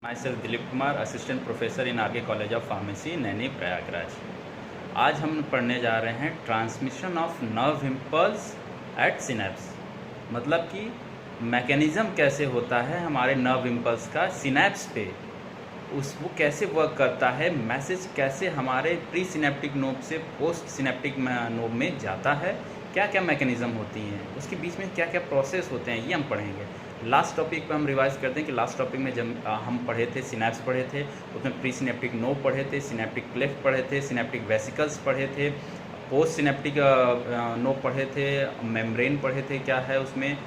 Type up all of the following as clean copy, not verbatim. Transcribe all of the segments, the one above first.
My self Dilip Kumar, assistant professor in R K college of pharmacy, Naini, Prayagraj. आज हम पढ़ने जा रहे हैं transmission of nerve impulse at synapse. मतलब कि मैकेनिज़्म कैसे होता है हमारे नर्व इम्पल्स का सिनेप्स पे, वो कैसे वर्क करता है, मैसेज कैसे हमारे प्री सिनेप्टिक नोब से पोस्ट सिनेप्टिक नोब में जाता है, क्या क्या मैकेनिज़्म होती हैं, उसके बीच में क्या क्या प्रोसेस होते हैं, ये हम पढ़ेंगे। लास्ट टॉपिक पे हम रिवाइज करते हैं कि लास्ट टॉपिक में जब हम पढ़े थे सिनेप्स पढ़े थे, उसमें प्री सिनेप्टिक नोब पढ़े थे, सिनेप्टिक क्लेफ्ट पढ़े थे, सिनेप्टिक वेसिकल्स पढ़े थे, पोस्ट सिनेप्टिक नोब पढ़े थे, मेम्ब्रेन पढ़े थे, क्या है उसमें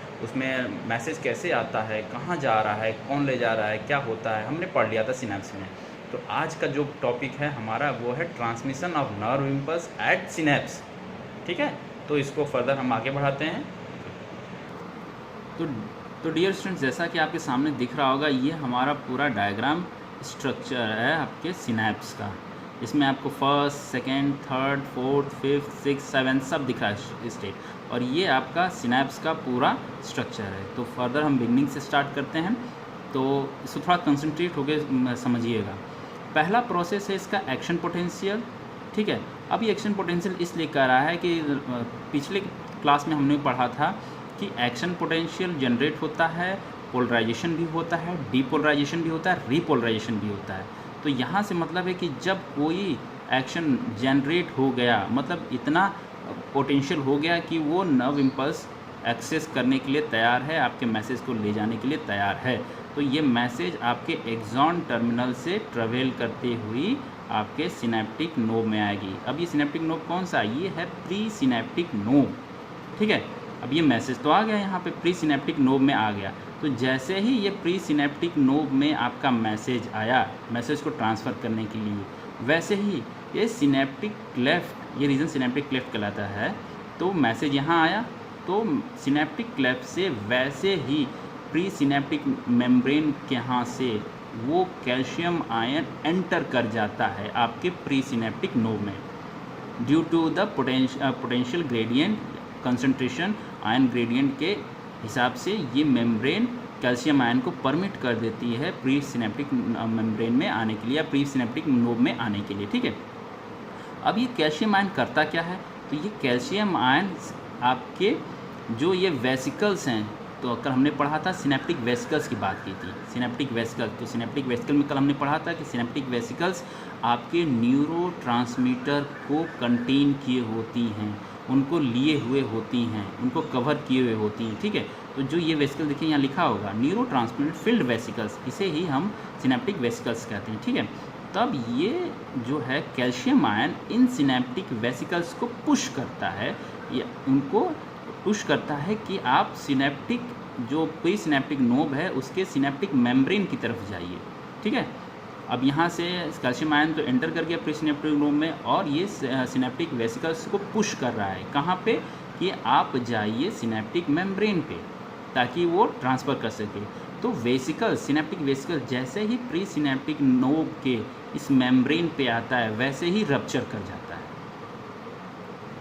मैसेज कैसे आता है, कहाँ जा रहा है, कौन ले जा रहा है, क्या होता है, हमने पढ़ लिया था सिनेप्स में। तो आज का जो टॉपिक है हमारा वो है transmission of nerve impulse at synapse. ठीक है, तो इसको फर्दर हम आगे बढ़ाते हैं। तो डियर स्टूडेंट्स, जैसा कि आपके सामने दिख रहा होगा, ये हमारा पूरा डायग्राम स्ट्रक्चर है आपके सिनेप्स का। इसमें आपको first, second, third, fourth, fifth, six, seven सब दिख रहा है स्टेट, और ये आपका सिनेप्स का पूरा स्ट्रक्चर है। तो फर्दर हम बिगनिंग से स्टार्ट करते हैं, तो इसको थोड़ा कंसंट्रेट होकर समझिएगा। पहला प्रोसेस है इसका एक्शन पोटेंशियल। ठीक है, अब ये एक्शन पोटेंशियल इसलिए कर रहा है कि पिछले क्लास में हमने पढ़ा था कि एक्शन पोटेंशियल जनरेट होता है, पोलराइजेशन भी होता है, डीपोलराइजेशन भी होता है, रीपोलराइजेशन भी होता है। तो यहाँ से मतलब है कि जब कोई एक्शन जनरेट हो गया, मतलब इतना पोटेंशियल हो गया कि वो नर्व इम्पल्स एक्सेस करने के लिए तैयार है, आपके मैसेज को ले जाने के लिए तैयार है, तो ये मैसेज आपके एक्सॉन टर्मिनल से ट्रेवल करते हुई आपके सिनेप्टिक नोब में आएगी। अब ये सिनेप्टिक नोब कौन सा है? ये है प्री सिनेप्टिक नोब। ठीक है, अब ये मैसेज तो आ गया, यहाँ पे प्री सिनेप्टिक नोब में आ गया। तो जैसे ही ये प्री सिनेप्टिक नोब में आपका मैसेज आया, मैसेज को ट्रांसफ़र करने के लिए, वैसे ही ये सिनेप्टिक क्लेफ्ट, ये रीजन सिनेप्टिक क्लेफ्ट कहलाता है, तो मैसेज यहाँ आया, तो सिनेप्टिक क्लेफ्ट से वैसे ही प्री सिनेप्टिक मेम्ब्रेन के यहाँ से वो कैल्शियम आयन एंटर कर जाता है आपके प्री सिनेप्टिक नोब में। Due to the potential gradient concentration, ion gradient के हिसाब से ये मेम्ब्रेन कैल्शियम आयन को परमिट कर देती है प्री सिनेप्टिक मेम्ब्रेन में आने के लिए या प्री सिनेप्टिक नोब में आने के लिए। ठीक है, अब ये कैल्शियम आयन करता क्या है? तो ये कैल्शियम आयन आपके जो ये वेसिकल्स हैं, तो अगर हमने पढ़ा था सिनेप्टिक वेसिकल्स की बात की थी, सिनेप्टिक वेसिकल, तो सिनेप्टिक वेसिकल में कल हमने पढ़ा था कि सिनेप्टिक वेसिकल्स आपके न्यूरोट्रांसमीटर को कंटेन किए होती हैं, उनको लिए हुए होती हैं, उनको कवर किए हुए होती हैं। ठीक है, तो जो ये वेसिकल देखिए यहाँ लिखा होगा न्यूरोट्रांसमीटर फील्ड वेसिकल्स, इसे ही हम सिनेप्टिक वेसिकल्स कहते हैं। ठीक है, तब ये जो है कैल्शियम आयन इन सिनेप्टिक वेसिकल्स को पुश करता है, या उनको पुश करता है कि आप सिनेप्टिक जो प्री सिनेप्टिक नोब है उसके सिनेप्टिक मेम्ब्रेन की तरफ जाइए। ठीक है, अब यहाँ से कैल्शियम आयन तो एंटर कर गया प्री सिनेप्टिक नोब में, और ये सिनेप्टिक वेसिकल्स को पुश कर रहा है कहाँ पे? कि आप जाइए सिनेप्टिक मेम्ब्रेन पे, ताकि वो ट्रांसफ़र कर सके। तो वेसिकल, सिनेप्टिक वेसिकल जैसे ही प्री सिनेप्टिक नोब के इस मेम्ब्रेन पे आता है, वैसे ही रप्चर कर जाता है।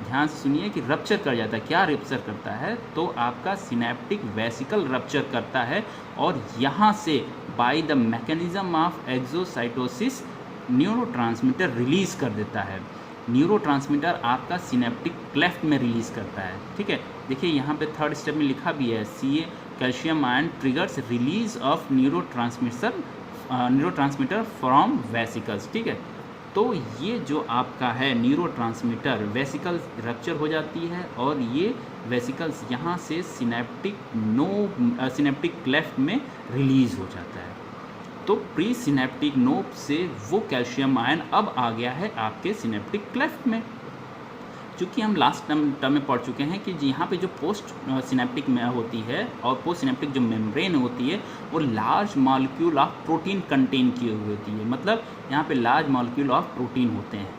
ध्यान से सुनिए कि रप्चर कर जाता है। क्या रप्चर करता है? तो आपका सिनेप्टिक वेसिकल रप्चर करता है, और यहाँ से by the mechanism of exocytosis neurotransmitter release कर देता है। न्यूरोट्रांसमीटर आपका सिनेप्टिक क्लेफ्ट में रिलीज़ करता है। ठीक है, देखिए यहाँ पे थर्ड स्टेप में लिखा भी है, CA calcium ion triggers release of neurotransmitter from vesicles. ठीक है, तो ये जो आपका है न्यूरोट्रांसमीटर, वेसिकल्स रप्चर हो जाती है, और ये वेसिकल्स यहाँ से सिनेप्टिक क्लेफ्ट में रिलीज़ हो जाता है। तो प्री सिनेप्टिक नोब से वो कैल्शियम आयन अब आ गया है आपके सिनेप्टिक क्लेफ्ट में। चूँकि हम लास्ट टर्म में पढ़ चुके हैं कि यहाँ पे जो पोस्ट सिनेप्टिक में होती है और पोस्ट सिनेप्टिक जो मेम्ब्रेन होती है, वो large molecule of protein contain किए हुए होती है, मतलब यहाँ पे लार्ज मॉलिक्यूल ऑफ प्रोटीन होते हैं।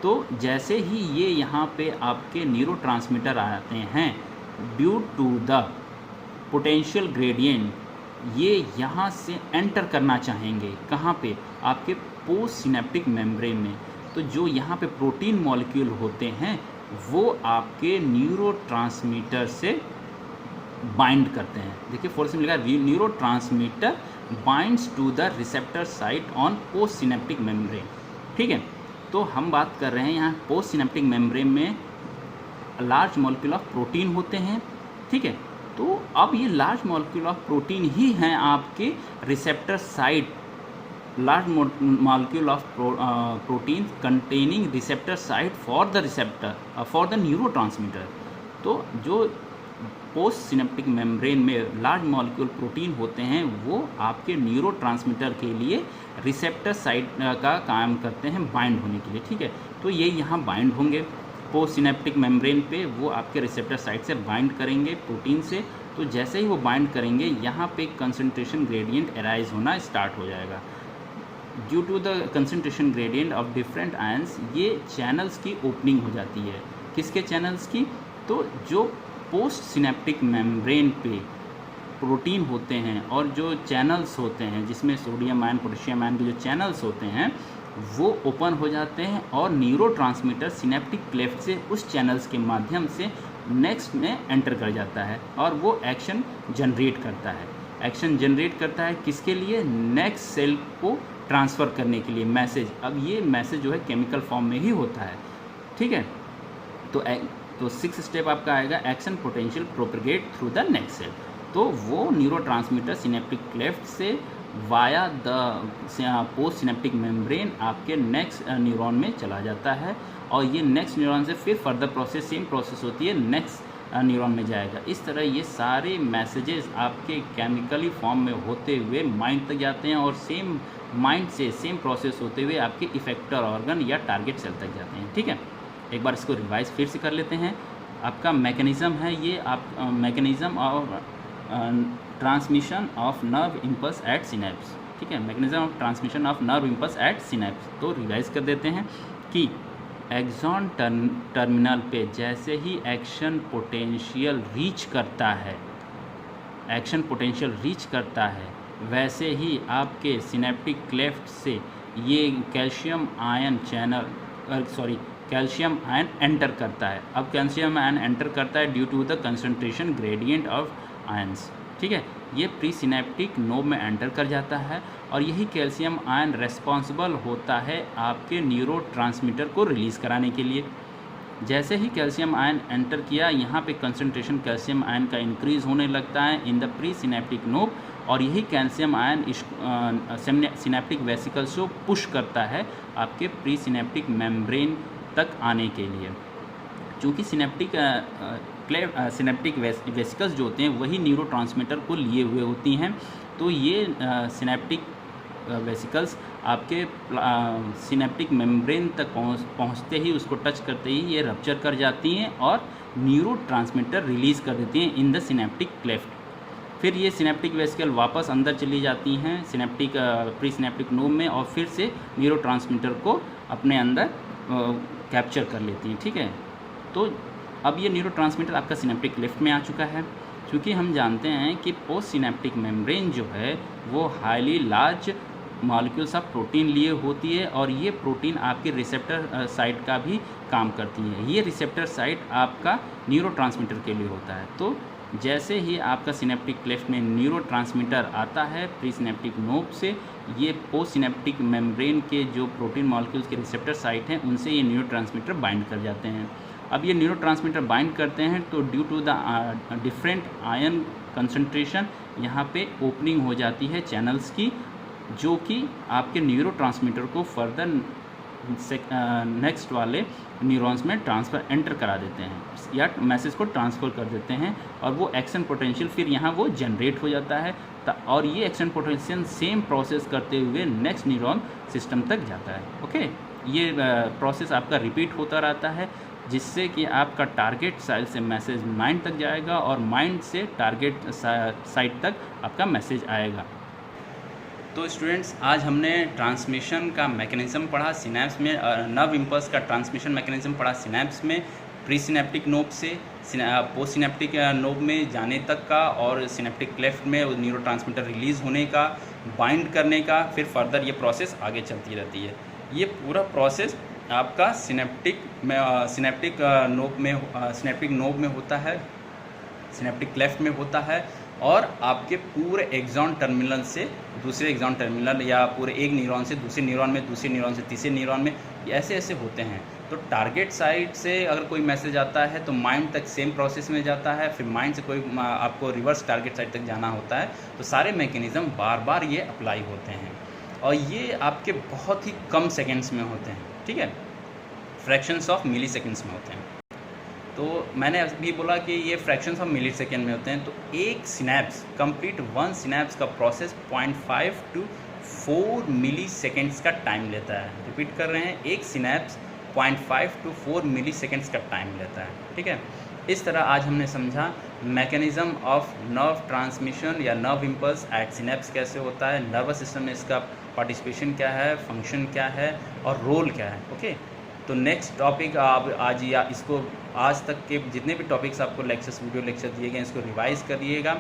तो जैसे ही ये यहाँ पे आपके न्यूरोट्रांसमीटर आते हैं, due to the potential gradient, ये यहाँ से एंटर करना चाहेंगे कहाँ पे? आपके पोस्ट सिनेप्टिक मेम्ब्रेन में। तो जो यहाँ पे प्रोटीन मॉलिक्यूल होते हैं, वो आपके न्यूरोट्रांसमीटर से बाइंड करते हैं। देखिए फोर्स में लिखा है neurotransmitter binds to the receptor site on post synaptic membrane. ठीक है, तो हम बात कर रहे हैं यहाँ पोस्ट सिनेप्टिक मेम्ब्रेन में लार्ज मॉलिक्यूल ऑफ प्रोटीन होते हैं। ठीक है, तो अब ये लार्ज मॉलिक्यूल ऑफ प्रोटीन ही हैं आपके receptor site, large molecule of protein containing receptor site for the receptor for the neurotransmitter. तो जो पोस्ट सिनेप्टिक मेम्ब्रेन में लार्ज मॉलिक्यूल प्रोटीन होते हैं वो आपके न्यूरोट्रांसमीटर के लिए रिसेप्टर साइट का काम करते हैं बाइंड होने के लिए। ठीक है, तो ये यहाँ बाइंड होंगे पोस्ट सिनेप्टिक मेम्ब्रेन पे, वो आपके रिसेप्टर साइट से बाइंड करेंगे प्रोटीन से। तो जैसे ही वो बाइंड करेंगे यहाँ पे कंसंट्रेशन ग्रेडियंट अराइज होना स्टार्ट हो जाएगा। Due to the concentration gradient of different ions ये चैनल्स की ओपनिंग हो जाती है। किसके चैनल्स की? तो जो पोस्ट सिनेप्टिक मेम्ब्रेन पे प्रोटीन होते हैं और जो चैनल्स होते हैं जिसमें सोडियम आयन पोटेशियम आयन के जो चैनल्स होते हैं वो ओपन हो जाते हैं और न्यूरोट्रांसमीटर सिनेप्टिक क्लेफ्ट से उस चैनल्स के माध्यम से नेक्स्ट में एंटर कर जाता है और वो एक्शन जनरेट करता है। एक्शन जनरेट करता है किसके लिए? नेक्स्ट सेल को ट्रांसफ़र करने के लिए मैसेज। अब ये मैसेज जो है केमिकल फॉर्म में ही होता है। ठीक है, तो 6 स्टेप आपका आएगा action potential propagate through the next cell. तो वो न्यूरोट्रांसमीटर सिनेप्टिक क्लेफ्ट से via the post synaptic membrane आपके नेक्स्ट न्यूरॉन में चला जाता है और ये नेक्स्ट न्यूरॉन से फिर फर्दर प्रोसेस, सेम प्रोसेस होती है, नेक्स्ट न्यूरॉन में जाएगा। इस तरह ये सारे मैसेजेस आपके केमिकली फॉर्म में होते हुए माइंड तक जाते हैं और सेम माइंड से सेम प्रोसेस होते हुए आपके इफेक्टर ऑर्गन या टारगेट सेल तक जाते हैं। ठीक है, एक बार इसको रिवाइज फिर से कर लेते हैं। आपका मैकेनिज़्म है ये, आप मैकेनिज़्म और transmission of nerve impulse at synapse. ठीक है, mechanism of transmission of nerve impulse at synapse. तो रिवाइज कर देते हैं कि एक्सॉन टर्मिनल पे जैसे ही एक्शन पोटेंशियल रीच करता है, एक्शन पोटेंशियल रीच करता है, वैसे ही आपके सिनेप्टिक क्लेफ्ट से ये calcium ion calcium ion enter करता है। अब कैल्शियम आयन एंटर करता है due to the concentration gradient of ions. ठीक है, ये प्री सिनेप्टिक नोब में एंटर कर जाता है और यही कैल्शियम आयन रेस्पॉन्सिबल होता है आपके न्यूरोट्रांसमीटर को रिलीज़ कराने के लिए। जैसे ही कैल्शियम आयन एंटर किया, यहाँ पे कंसंट्रेशन कैल्शियम आयन का इंक्रीज़ होने लगता है in the pre synaptic knob और यही कैल्शियम आयन सिनेप्टिक वेसिकल्स को पुश करता है आपके प्री सिनेप्टिक मेम्ब्रेन तक आने के लिए। चूँकि सिनेप्टिक वेसिकल्स जो होते हैं वही न्यूरोट्रांसमीटर को लिए हुए होती हैं, तो ये सिनेप्टिक वेसिकल्स आपके सिनेप्टिक मेम्ब्रेन तक पहुंचते ही, उसको टच करते ही ये रप्चर कर जाती हैं और न्यूरोट्रांसमीटर रिलीज़ कर देती हैं इन द सिनेप्टिक क्लेफ्ट। फिर ये सिनेप्टिक वेसिकल वापस अंदर चली जाती हैं सिनेप्टिक प्री सिनेप्टिक नोब में और फिर से न्यूरोट्रांसमीटर को अपने अंदर कैप्चर कर लेती हैं। ठीक है, तो अब ये न्यूरोट्रांसमीटर आपका सिनेप्टिक क्लेफ्ट में आ चुका है। क्योंकि हम जानते हैं कि पोस्ट सिनेप्टिक मेम्ब्रेन जो है वो highly large molecules of protein लिए होती है और ये प्रोटीन आपके रिसेप्टर साइट का भी काम करती है। ये रिसेप्टर साइट आपका न्यूरोट्रांसमीटर के लिए होता है। तो जैसे ही आपका सिनेप्टिक क्लेफ्ट में न्यूरोट्रांसमीटर आता है प्री सिनेप्टिक नोब से, ये पोस्ट सिनेप्टिक मेम्ब्रेन के जो प्रोटीन मॉलिक्यूल्स के रिसेप्टर साइट हैं उनसे ये न्यूरोट्रांसमीटर बाइंड कर जाते हैं। अब ये न्यूरोट्रांसमीटर बाइंड करते हैं तो due to the different ion concentration यहाँ पे ओपनिंग हो जाती है चैनल्स की, जो कि आपके न्यूरोट्रांसमीटर को फर्दर नेक्स्ट वाले न्यूरॉन्स में ट्रांसफ़र एंटर करा देते हैं या मैसेज को ट्रांसफ़र कर देते हैं और वो एक्शन पोटेंशियल फिर यहाँ वो जनरेट हो जाता है और ये एक्शन पोटेंशियल सेम प्रोसेस करते हुए नेक्स्ट न्यूरॉन सिस्टम तक जाता है। ओके, ये प्रोसेस आपका रिपीट होता रहता है जिससे कि आपका टारगेट साइट से मैसेज माइंड तक जाएगा और माइंड से टारगेट साइट तक आपका मैसेज आएगा। तो स्टूडेंट्स, आज हमने ट्रांसमिशन का मैकेनिज़्म पढ़ा सिनैप्स में, नर्व इम्पल्स का ट्रांसमिशन मैकेनिज़्म पढ़ा सिनैप्स में, प्री सिनेप्टिक नोब से पोस्ट सिनेप्टिक नोब में जाने तक का और सिनेप्टिक क्लेफ्ट में न्यूरोट्रांसमीटर रिलीज़ होने का, बाइंड करने का, फिर फर्दर ये प्रोसेस आगे चलती रहती है। ये पूरा प्रोसेस आपका सिनेप्टिक नोब में होता है, सिनेप्टिक क्लेफ्ट में होता है और आपके पूरे एक्सॉन टर्मिनल से दूसरे एक्सॉन टर्मिनल या पूरे एक न्यूरॉन से दूसरे न्यूरॉन में, दूसरे न्यूरॉन से तीसरे न्यूरॉन में, ऐसे ऐसे होते हैं। तो टारगेट साइट से अगर कोई मैसेज आता है तो माइंड तक सेम प्रोसेस में जाता है, फिर माइंड से कोई आपको रिवर्स टारगेट साइट तक जाना होता है। तो सारे मैकेनिज़्म बार बार ये अप्लाई होते हैं और ये आपके बहुत ही कम सेकेंड्स में होते हैं, ठीक है, फ्रैक्शंस ऑफ मिली सेकेंड्स में होते हैं। तो मैंने अभी बोला कि ये फ्रैक्शंस ऑफ मिली सेकेंड में होते हैं। तो एक सिनेप्स, कंप्लीट वन सिनेप्स का प्रोसेस 0.5 to 4 मिली सेकेंड्स का टाइम लेता है। रिपीट कर रहे हैं, एक सिनेप्स 0.5 to 4 मिली सेकेंड्स का टाइम लेता है, ठीक है। इस तरह आज हमने समझा मैकेनिज़्म ऑफ नर्व ट्रांसमिशन या नर्व इम्पल्स एट सिनेप्स कैसे होता है, नर्वस सिस्टम में इसका पार्टिसिपेशन क्या है, फंक्शन क्या है और रोल क्या है, ओके। तो नेक्स्ट टॉपिक आप आज या इसको आज तक के जितने भी टॉपिक्स आपको लेक्चर्स, वीडियो लेक्चर दिए गए, इसको रिवाइज़ करिएगा।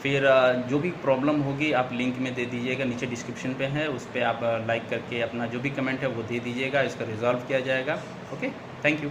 फिर जो भी प्रॉब्लम होगी आप लिंक में दे दीजिएगा, नीचे डिस्क्रिप्शन पे है, उस पर आप लाइक करके अपना जो भी कमेंट है वो दे दीजिएगा, इसका रिजॉल्व किया जाएगा। Okay, thank you.